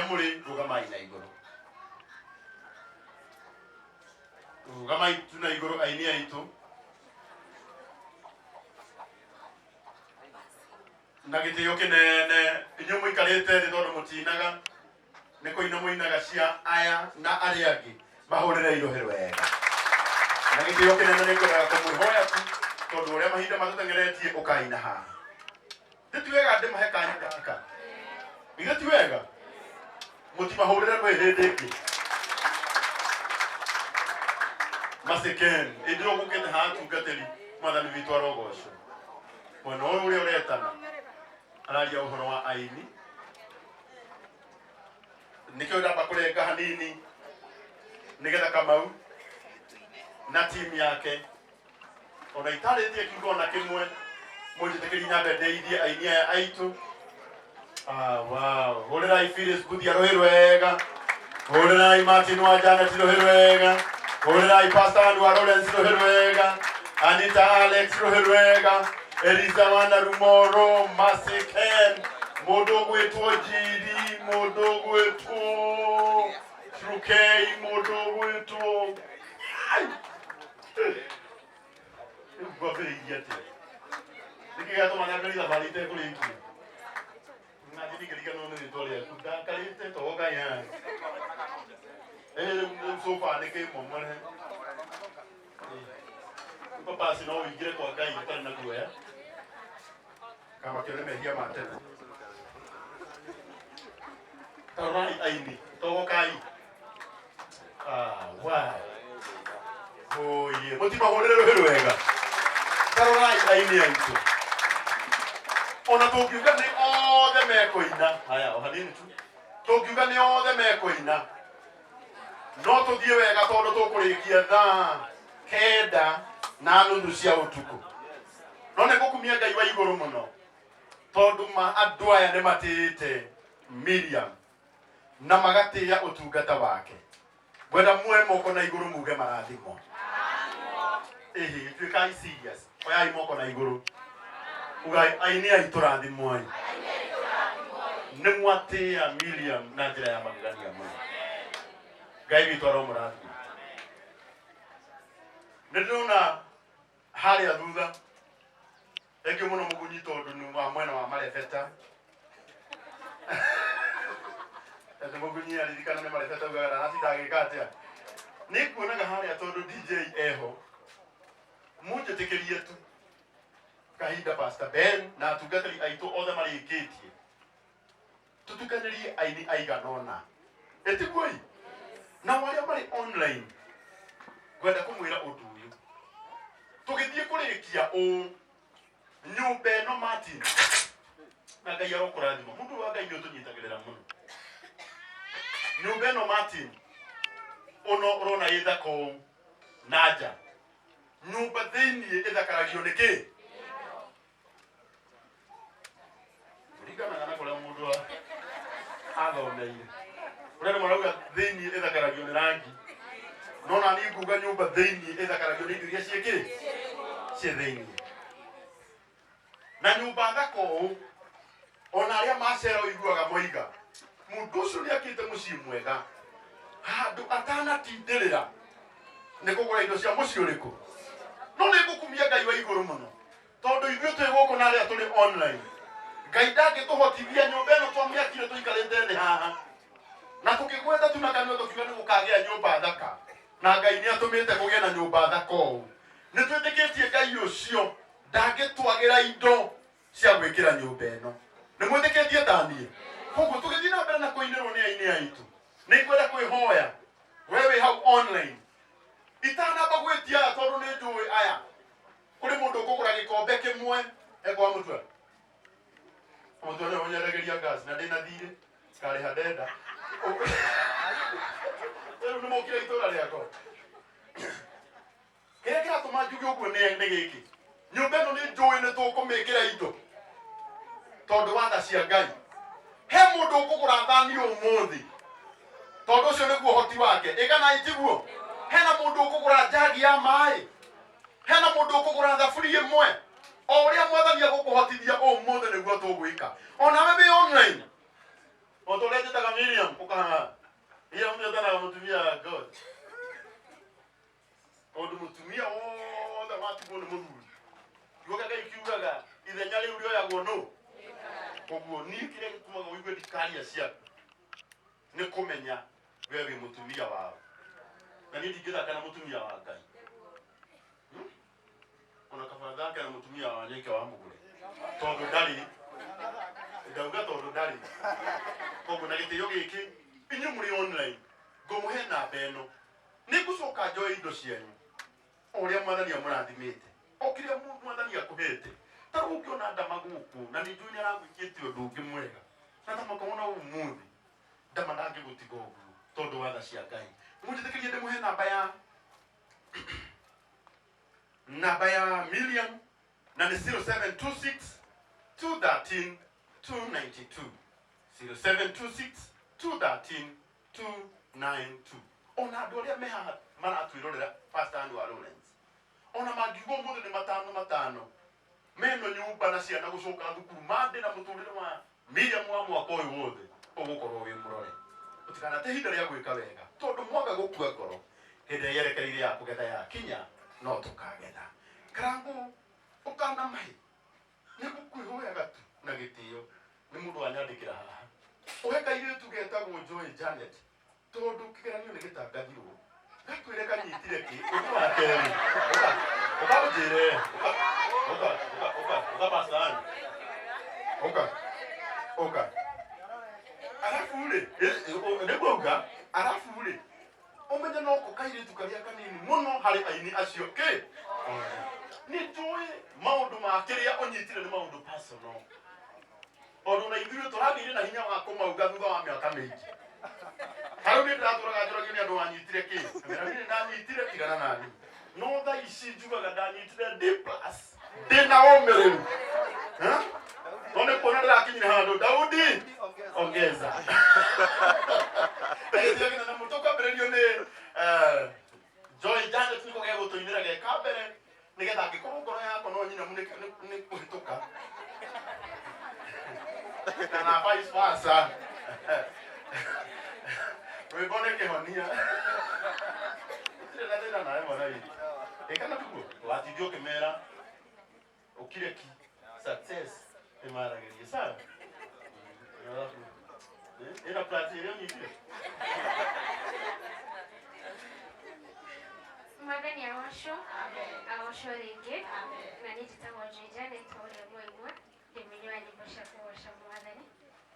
muri rugamai na iguru. Rugamai tuna iguru aini aitu. Nagite yoke ne inyomu ikarete ri tondu mutinaga niko inyomu inaga cia aya na ariagi bahurire irohero wega. Nagite yoke ne niko na kumwihoya tu tondu uria mahinda matutengeretie ukaina ha. Ndituwega ndi mahekanya gaka. Igatiwega mutimahurire no ihindiki. Maseken idiro gukete ha tungateri mwathani witu arogocwo. Mwana uria uretana araria uhoro wa aini nikio ndamba kurenga hanini nigetha Kamau na timu yake ona itaritie kingona kimwe mujitekeri nyabe ndeithie aini aya aitu. Wow, horirai Phyllis Buthia rohirwega, horirai Martin wa Janet rohirwega, horirai Pastor wa Lawrence rohirwega, Anita Alex rohirwega, Elisa Wanda Rumoro, Maseken, Modogo eto Jiri, Modogo eto Trukei, Modogo eto. Gobe yete. Nikigato manakali la valite kuliki. Nadini kaliga no ne tolia. Kuda kalite toga ya. Sofa neke momone. Papa sino igire kwa gai tana kuya. Kama kile mehia matena. Tarai aini, tokai. Wow. Oh yeah, motiva horero wega. Tarai aini aitu. Ona tokiuga ni othe mekoina. Haya, ohanini tu. Tokiuga ni othe mekoina. No tuthie wega tondu tukurikia thaa kenda na nuthu cia utuku. No ne gukumia Ngai wa iguru muno. Tondu andu aya ni matite Miriam na magatia utungata wake. Gwenda muwe moko na iguru muge marathimo. Tukai serious. Oyai moko na iguru. Ugai aini aiturathimo ai. Ni mwatia Miriam na njira ya magania muno. Ngai witu aromurathimo. Ndona haria thutha eki muno mugunyi tondu ni wa mwena wa marefeta. Ete mugunyi aririkana ni marefeta ugaga na sitagika atia. Ni kuonaga haria tondu DJ eho. Munjetekerie tu. Kahinda Pastor Ben na tugatari aitu othe marikitie. Tutukanirie aini aiganona. Eti kwoi. Na wale mari online. Gwenda kumwira undu uyu. Tugithie kurikia nyumba no Martin. Na Ngai arokurathima. Mundu wa Ngai utunyitagirira muno. Nyumba no Martin. Ono rona ithako naja. Nyumba thini ithakaragio niki. Rigana na kula mundu wa athomeire. Urene marauga thini ithakaragio ni rangi. Nona ni nguga nyumba thini ithakaragio ni iria cieki cie thini. Na nyumba thako ona aria macero iguaga moiga. Mundu ucio ni akite mucii mwega. Handu atana tindirira. Ni kugura indo cia mucii uriku. No ni gukumia Ngai wa iguru muno. Tondu ithuĩ twi guku na aria turi online. Ngai ndangituhotithia nyumba ino twamiakire tuikarite thi haha. Na tukigweta tunakanyo tukiuga ni gukagia nyumba thaka. Na Ngai ni atumite kugia na nyumba thaka ũũ. Ni twitikitie Ngai ucio ndangitwagira indo cia gwikira nyumba ino. Ni mwitikitie tanie. Koguo tugithii na mbere na kuinirwo ni aini aitu. Ni kwenda kwihoya wewe hau online. Itana bagwetia tondu ni njui aya. Kuri mundu ukugura gikombe kimwe ekwa mutwe. Mutwe ni onyeregeria gas na ndina thire. Kari hadenda. Ero ni mokira itora riako. Kile kiratuma njuge uguo ni giki. Nyumba ino ni njui ni tukumikira indo. Tondu wa tha cia Ngai. He mundu ukugura thani umuthi. Tondu ucio niguo hoti wake. Igana itiguo. Hena mundu ukugura jagi ya mai. Hena mundu ukugura thaburia imwe. O uria mwathani agukuhotithia umuthi niguo tugwika. Ona wewe online. Otolete taka Miriam ukahanga. Iya mtana mutumia God. Odu mutumia da watu bono mudu. Yoga ga ikiugaga ithenya riu rioya gono. Koguo ni kire gitumaga wigue dikari acia. Ni kumenya wewe mutumia wao. Na ni ndigira kana mutumia wa Ngai. Ona kafadha kana mutumia wa nyeke wa mugure. Tondu ndari. Ndauga tondu ndari. Koguo na gitio giki inyu muri online. Ngomuhe na beno. Ni gucoka njoe indo cianyu. Oria mwathani amurathimite. Okire mwathani akuhete. Taru ukiona ndamaguku na ni njui aragwikite undu ungi mwega. Na tamakona umuthi. Ndama ndangi gutiga uguo tondu watha cia Ngai. Mujitikirie ndimuhe namba ya Million na ni 0726 213 292 0726 213 292. Ona andu aria meha maratwirorera Pastor Andrew Lawrence. Ona magigo muthe ni matano meno nyumba na ciana gucoka thukuru mande na muturire wa Million wa mwaka uyu wothe ugukorwo wi murore. Utikana te hinda ria gwika wega tondu mwaga gukua ngoro hinde yerekereire ya kugetha ya kinya no tukagetha. Karangu ukana mai ni gukwihoyaga tu na gitio ni mundu anyandikira haha uheka ile tugetagwo Joy Janet tondu kigeranio ni gitangathirwo gakwire kanyitire ki uko ateri ukabujire uka pastor uka alafu ule ndegwoga alafu ule omenya no ko kaire tukaria kanini muno hari aini acio ke ni joy maundu makiria onyitire ni maundu personal ondo na ithuĩ tũragĩire na hinya wa kũmauga thutha wa mĩaka mĩingĩ harũ nĩ ndĩratũraga njũragio nĩ andũ wanyitire kĩ nĩ ndanyitire tigana nani no tha ici njugaga ndanyitire D+ ndĩna ũmĩrĩru no nĩ kuona ndĩrakinyire handũ Daudi ongeza na mũtoka mbĩrĩrio nĩ Joy Janet nĩ kũgĩa gũtũinĩra geka mbere nigetha angĩkorwo ngoro yakwa no nyina nĩ kũhĩtũka kana vice versa wĩbone kĩhonia gũtirĩ na thĩna nawe mwana witũ ĩkana tuguo watithio ũkĩmera ũkire ki success ĩmaragĩrie sawa ĩna plati ĩrĩa ũnyitire Mwathani awasho rĩngĩ na niĩ njĩtagwo Joy Janet ũrĩa mwaigua ndĩmĩnyua nyĩmbo cia kũgoca Mwathani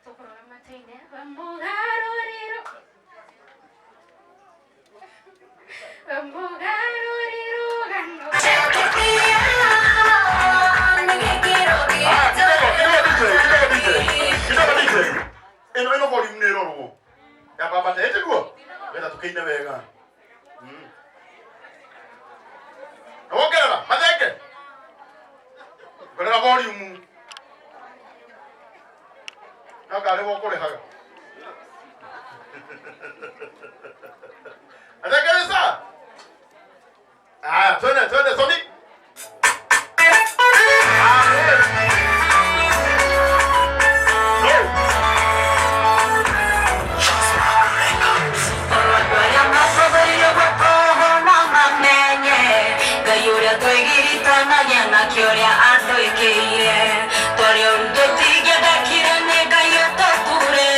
tũkũrũgama tũine mũgarũrĩro ĩno volume nĩ ĩrorwo yambambata ĩtiguo wenda tũkĩine wega wongerera mathenge ongerera volume no karĩ gũkũrĩhaga athekereza twende Sonic Twaria uruto tigenda kire nega yoto kure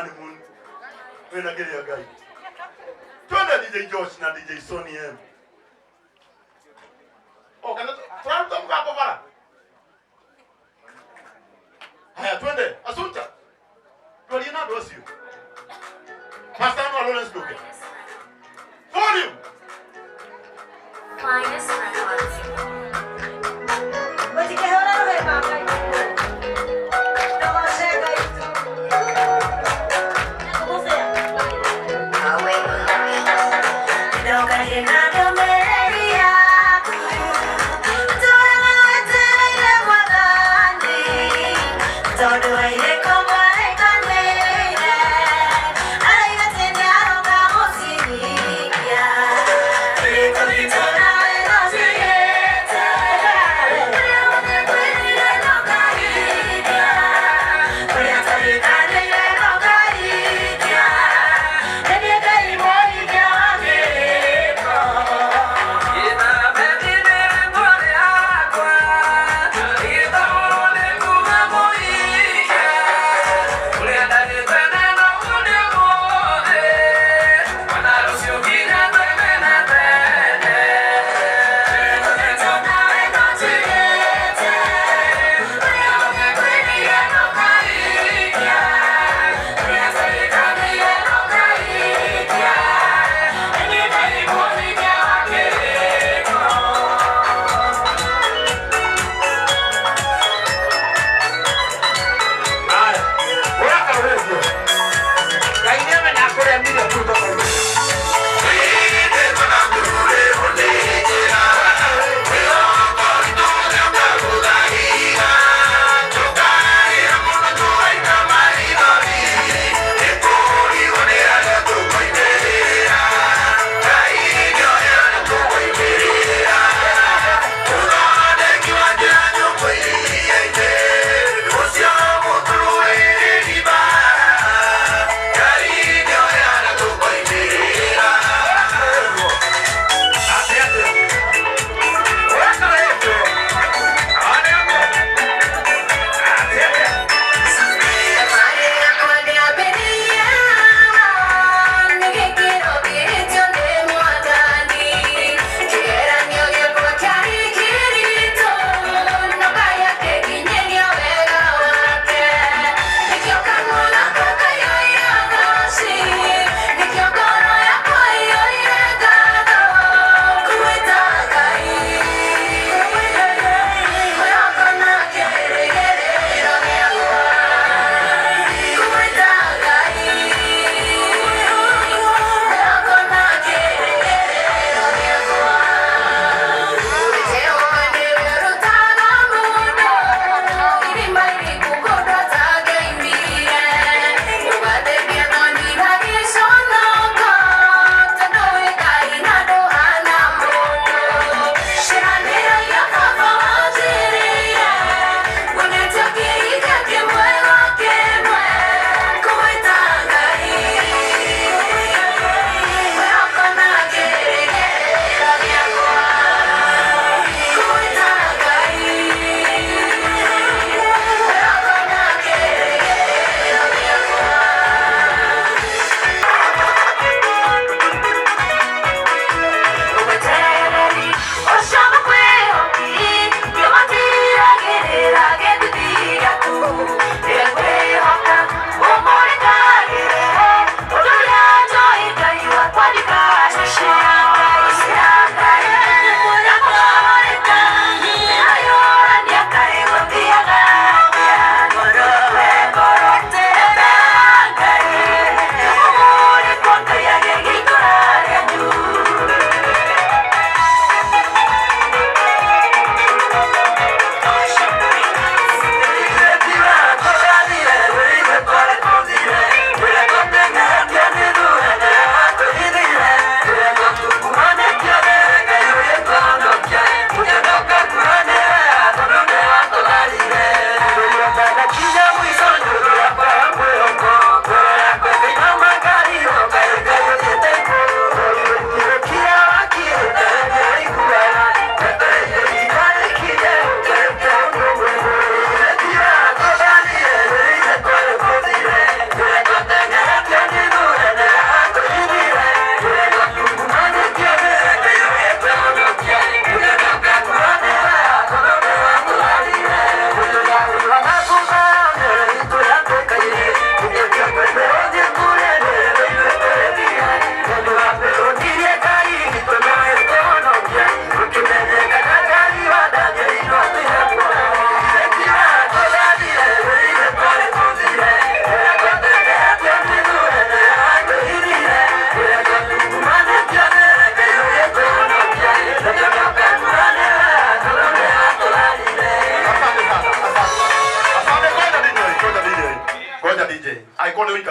honeymoon. Wena geri ya gai. Twende DJ Josh na DJ Sony M. Oh, kana tunaruka mka hapo bara. Haya twende. Asunta. Tulie na dosi. Pastor no Lawrence Duke. Volume. Minus records. But you can't hold on, Papa. Don't shake it. ¿Cómo sea? Oh, wait. Don't get in the media. Don't do it, come on, I can't wait. I got in the out of the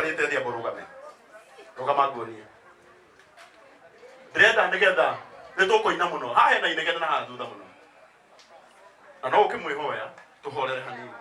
wikarite thia borugame rugama nguonie ndĩrenda nĩgetha nĩtũkũina mũno haha hena inegene na haha thutha mũno na no ũkĩmwĩhoya tũhorere hanini